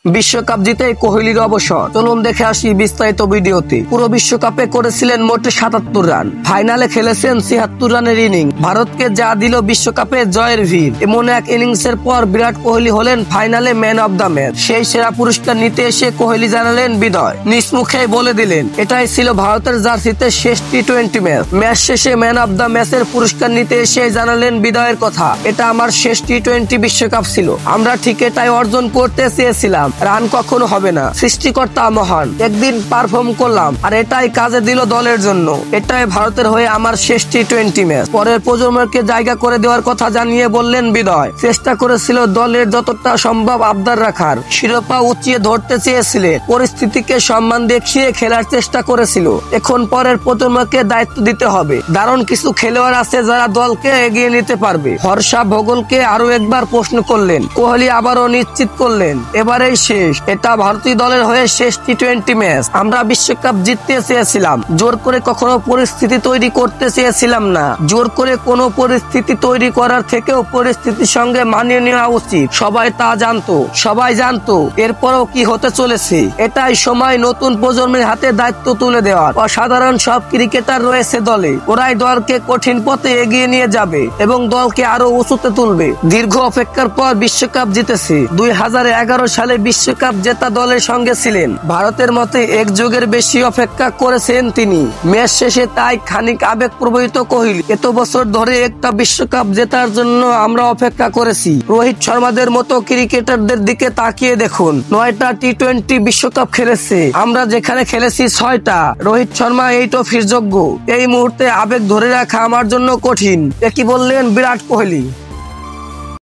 বিশ্বকাপ জিতে কোহলির অবসর। চলুন দেখে আসি বিস্তারিত ভিডিওতে। পুরো বিশ্বকাপে করেছিলেন মোট ৭৭ রান, ফাইনালে খেলেছেন ৭৬ রানের ইনিংস। ভারতকে যা দিল বিশ্বকাপে জয়ের ভিড়। এমন এক ইনিংসের পর বিরাট কোহলি হলেন ফাইনালে ম্যান অব দ্য ম্যাচ। সেই সেরা পুরস্কার নিতে এসে কোহলি জানালেন বিদায়। নিজ মুখেই বলে দিলেন এটাই ছিল ভারতের জার্সিতে শেষ টি-20 ম্যাচ। ম্যাচ শেষে ম্যান অব দ্য ম্যাচের পুরস্কার নিতে এসে জানালেন বিদায়ের কথা। এটা আমার শেষ টি-20 বিশ্বকাপ ছিল। আমরা ঠিক এটাই অর্জন করতে চেয়েছিলাম। রান কখনো হবে না, সৃষ্টিকর্তা মহান। একদিন পারফর্ম করলাম আর এটাই কাজে দিল দলের জন্য। এটাই ভারতের হয়ে আমার শেষ টি-20 ম্যাচ। পরের প্রজন্মকে জায়গা করে দেওয়ার কথা জানিয়ে বললেন বিদায়। চেষ্টা করেছিল দলের যতটা সম্ভব আবদার রাখার, শিরোপা উঁচিয়ে ধরতে চেয়েছিলেন, পরিস্থিতিকে সম্মান দেখিয়ে খেলার চেষ্টা করেছিল। এখন পরের প্রজন্মকে দায়িত্ব দিতে হবে। দারুণ কিছু খেলোয়াড় আছে যারা দলকে এগিয়ে নিতে পারবে। হর্ষা ভোগলকে আরো একবার প্রশ্ন করলেন। কোহলি আবারও নিশ্চিত করলেন এবারেই শেষ। এটা ভারতীয় দলের হয়ে শেষ টি-20 ম্যাচ। আমরা বিশ্বকাপ জিততে চেয়েছিলাম, জোর করে কখনো পরিস্থিতি তৈরি করতে চেয়েছিলাম না। জোর করে কোনো পরিস্থিতি তৈরি করার থেকেও পরিস্থিতির সঙ্গে মানিয়ে নেওয়া উচিত। সবাই তা জানতো, সবাই জানতো এরপরও কি হতে চলেছে। এটাই সময় নতুন প্রজন্মের হাতে দায়িত্ব তুলে দেওয়ার। অসাধারণ সব ক্রিকেটার রয়েছে দলে, ওরাই দলকে কঠিন পথে এগিয়ে নিয়ে যাবে এবং দলকে আরো উঁচুতে তুলবে। দীর্ঘ অপেক্ষার পর বিশ্বকাপ জিতেছে। 2011 সালে বিশ্বকাপ জেতা দলের সঙ্গে ছিলেন। ভারতের মতে এক যুগের বেশি অপেক্ষা করেছেন তিনি। ম্যাচ শেষে তাই খানিক আবেগ প্রবহিত কোহলি। এত বছর ধরে একটা বিশ্বকাপ জেতার জন্য আমরা অপেক্ষা করেছি। রোহিত শর্মাদের মতো ক্রিকেটারদের দিকে তাকিয়ে দেখুন, 9টা টি-20 বিশ্বকাপ খেলেছে, আমরা যেখানে খেলেছি 6টা। রোহিত শর্মা এই ট্রফির যোগ্য। এই মুহূর্তে আবেগ ধরে রাখা আমার জন্য কঠিন। একই বললেন বিরাট কোহলি।